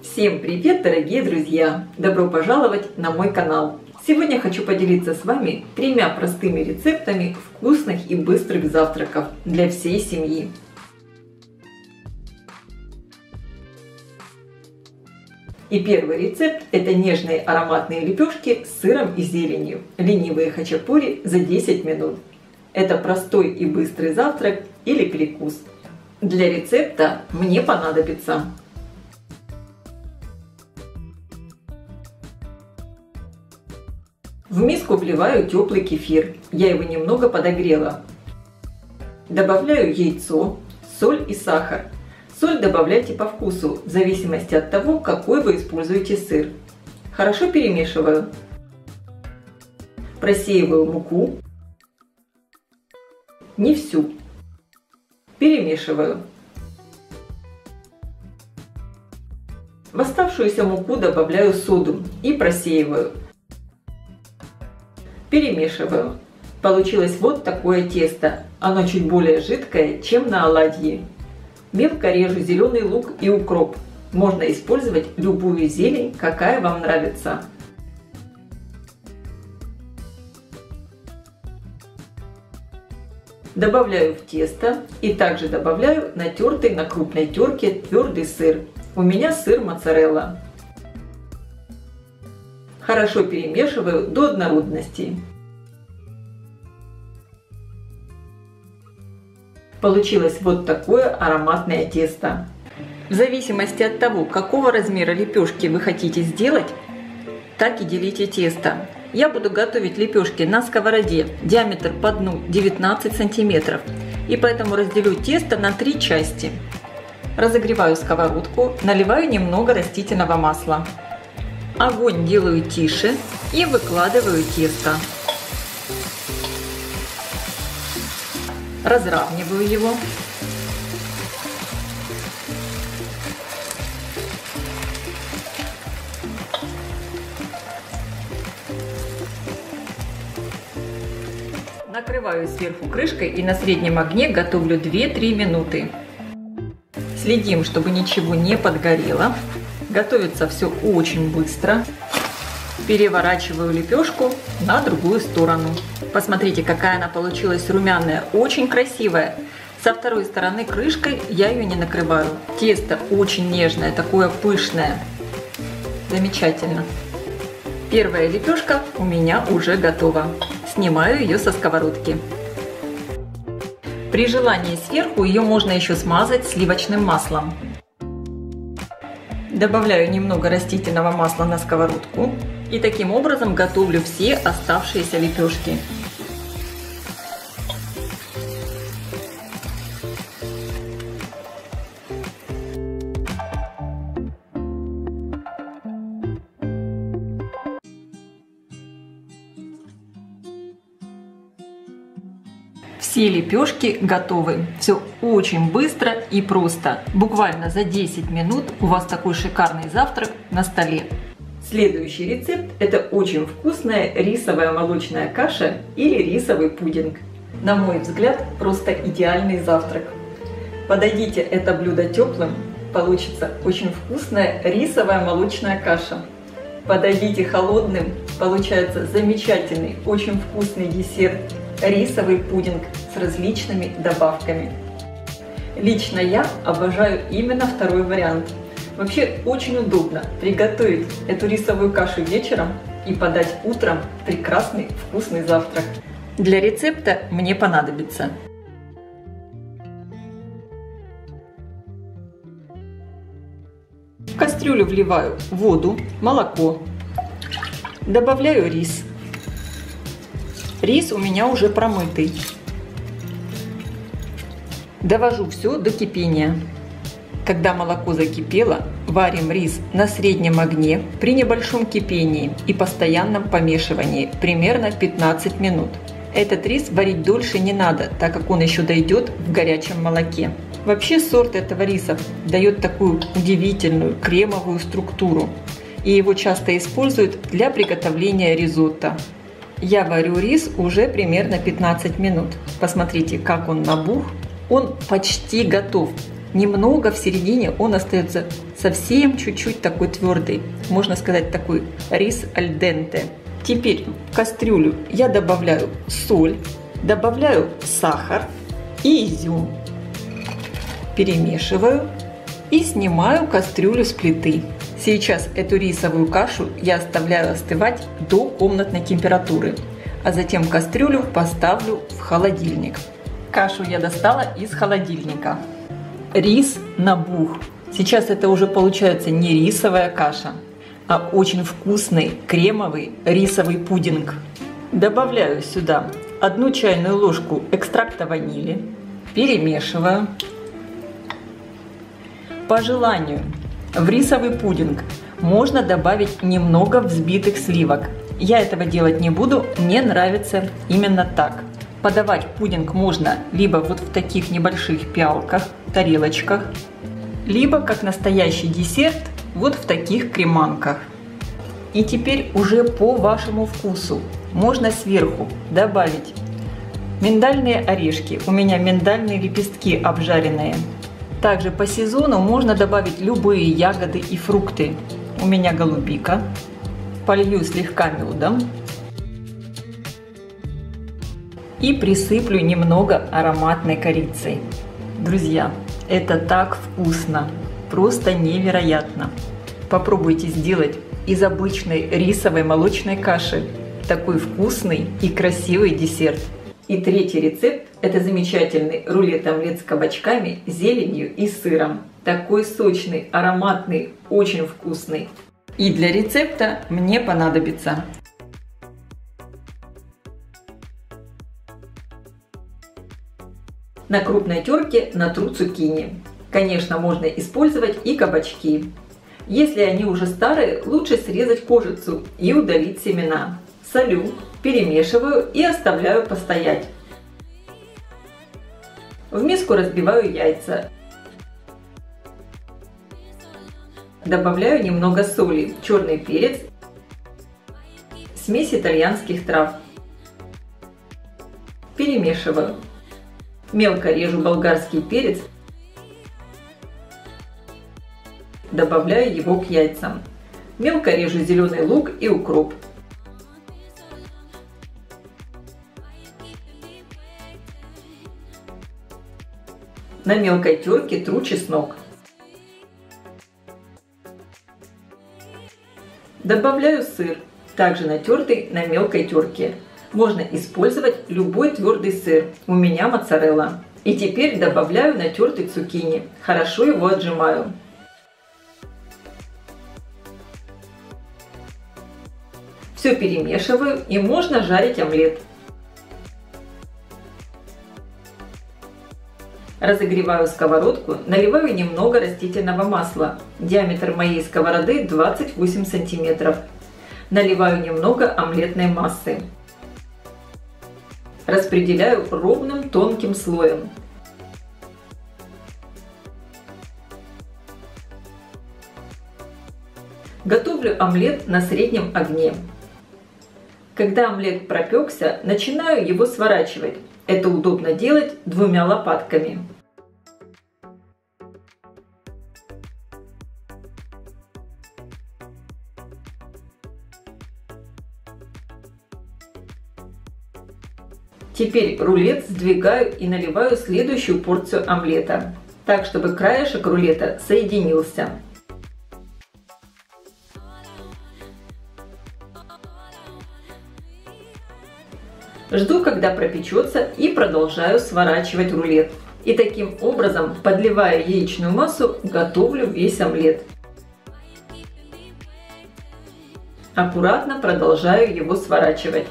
Всем привет, дорогие друзья! Добро пожаловать на мой канал! Сегодня хочу поделиться с вами 3 простыми рецептами вкусных и быстрых завтраков для всей семьи. И первый рецепт – это нежные ароматные лепешки с сыром и зеленью, ленивые хачапури за 10 минут. Это простой и быстрый завтрак или перекус. Для рецепта мне понадобится в миску вливаю теплый кефир, я его немного подогрела. Добавляю яйцо, соль и сахар. Соль добавляйте по вкусу, в зависимости от того, какой вы используете сыр. Хорошо перемешиваю. Просеиваю муку. Не всю. Перемешиваю. В оставшуюся муку добавляю соду и просеиваю. Перемешиваю. Получилось вот такое тесто. Оно чуть более жидкое, чем на оладьи. Мелко режу зеленый лук и укроп. Можно использовать любую зелень, какая вам нравится. Добавляю в тесто и также добавляю натертый на крупной терке твердый сыр. У меня сыр моцарелла. Хорошо перемешиваю до однородности. Получилось вот такое ароматное тесто. В зависимости от того, какого размера лепешки вы хотите сделать, так и делите тесто. Я буду готовить лепешки на сковороде, диаметр по дну 19 сантиметров, и поэтому разделю тесто на 3 части. Разогреваю сковородку, наливаю немного растительного масла. Огонь делаю тише и выкладываю тесто. Разравниваю его. Накрываю сверху крышкой и на среднем огне готовлю 2-3 минуты. Следим, чтобы ничего не подгорело. Готовится все очень быстро. Переворачиваю лепешку на другую сторону. Посмотрите, какая она получилась румяная, очень красивая. Со второй стороны крышкой я ее не накрываю. Тесто очень нежное, такое пышное. Замечательно. Первая лепешка у меня уже готова. Снимаю ее со сковородки. При желании сверху ее можно еще смазать сливочным маслом. Добавляю немного растительного масла на сковородку и таким образом готовлю все оставшиеся лепешки. Все лепешки готовы. Все очень быстро и просто. Буквально за 10 минут у вас такой шикарный завтрак на столе. Следующий рецепт – это очень вкусная рисовая молочная каша или рисовый пудинг. На мой взгляд, просто идеальный завтрак. Подойдите это блюдо теплым, получится очень вкусная рисовая молочная каша. Подойдите холодным, получается замечательный, очень вкусный десерт – рисовый пудинг с различными добавками. Лично я обожаю именно второй вариант. Вообще очень удобно приготовить эту рисовую кашу вечером и подать утром прекрасный вкусный завтрак. Для рецепта мне понадобится в кастрюлю вливаю воду, молоко, добавляю рис. Рис у меня уже промытый. Довожу все до кипения. Когда молоко закипело, варим рис на среднем огне при небольшом кипении и постоянном помешивании примерно 15 минут. Этот рис варить дольше не надо, так как он еще дойдет в горячем молоке. Вообще сорт этого риса дает такую удивительную кремовую структуру, и его часто используют для приготовления ризотто. Я варю рис уже примерно 15 минут. Посмотрите, как он набух. Он почти готов. Немного в середине он остается совсем чуть-чуть такой твердый. Можно сказать, такой рис аль денте. Теперь в кастрюлю я добавляю соль, добавляю сахар и изюм. Перемешиваю и снимаю кастрюлю с плиты. Сейчас эту рисовую кашу я оставляю остывать до комнатной температуры, а затем кастрюлю поставлю в холодильник. Кашу я достала из холодильника. Рис набух. Сейчас это уже получается не рисовая каша, а очень вкусный кремовый рисовый пудинг. Добавляю сюда 1 чайную ложку экстракта ванили, перемешиваю. По желанию в рисовый пудинг можно добавить немного взбитых сливок. Я этого делать не буду, мне нравится именно так. Подавать пудинг можно либо вот в таких небольших пиалках, тарелочках, либо как настоящий десерт вот в таких креманках. И теперь уже по вашему вкусу можно сверху добавить миндальные орешки. У меня миндальные лепестки обжаренные. Также по сезону можно добавить любые ягоды и фрукты. У меня голубика. Полью слегка медом. И присыплю немного ароматной корицей. Друзья, это так вкусно, просто невероятно. Попробуйте сделать из обычной рисовой молочной каши такой вкусный и красивый десерт. И третий рецепт – это замечательный рулет-омлет с кабачками, зеленью и сыром. Такой сочный, ароматный, очень вкусный. И для рецепта мне понадобится на крупной терке натру цукини. Конечно, можно использовать и кабачки. Если они уже старые, лучше срезать кожицу и удалить семена. Солю, перемешиваю и оставляю постоять. В миску разбиваю яйца. Добавляю немного соли, черный перец, смесь итальянских трав. Перемешиваю. Мелко режу болгарский перец. Добавляю его к яйцам. Мелко режу зеленый лук и укроп. На мелкой терке тру чеснок. Добавляю сыр, также натертый на мелкой терке. Можно использовать любой твердый сыр, у меня моцарелла. И теперь добавляю натертый цукини, хорошо его отжимаю. Все перемешиваю и можно жарить омлет. Разогреваю сковородку, наливаю немного растительного масла. Диаметр моей сковороды 28 сантиметров. Наливаю немного омлетной массы. Распределяю ровным тонким слоем. Готовлю омлет на среднем огне. Когда омлет пропекся, начинаю его сворачивать. Это удобно делать 2 лопатками. Теперь рулет сдвигаю и наливаю следующую порцию омлета, так чтобы краешек рулета соединился. Жду, когда пропечется, и продолжаю сворачивать рулет. И таким образом, подливая яичную массу, готовлю весь омлет. Аккуратно продолжаю его сворачивать.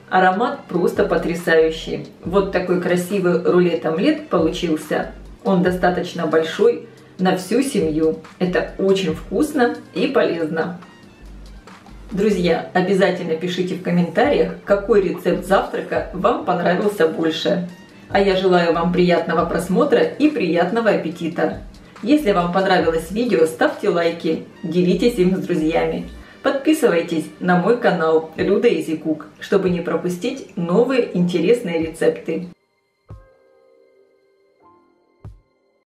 Аромат просто потрясающий. Вот такой красивый рулет-омлет получился. Он достаточно большой на всю семью. Это очень вкусно и полезно. Друзья, обязательно пишите в комментариях, какой рецепт завтрака вам понравился больше. А я желаю вам приятного просмотра и приятного аппетита. Если вам понравилось видео, ставьте лайки, делитесь им с друзьями. Подписывайтесь на мой канал Люда Easy Cook, чтобы не пропустить новые интересные рецепты.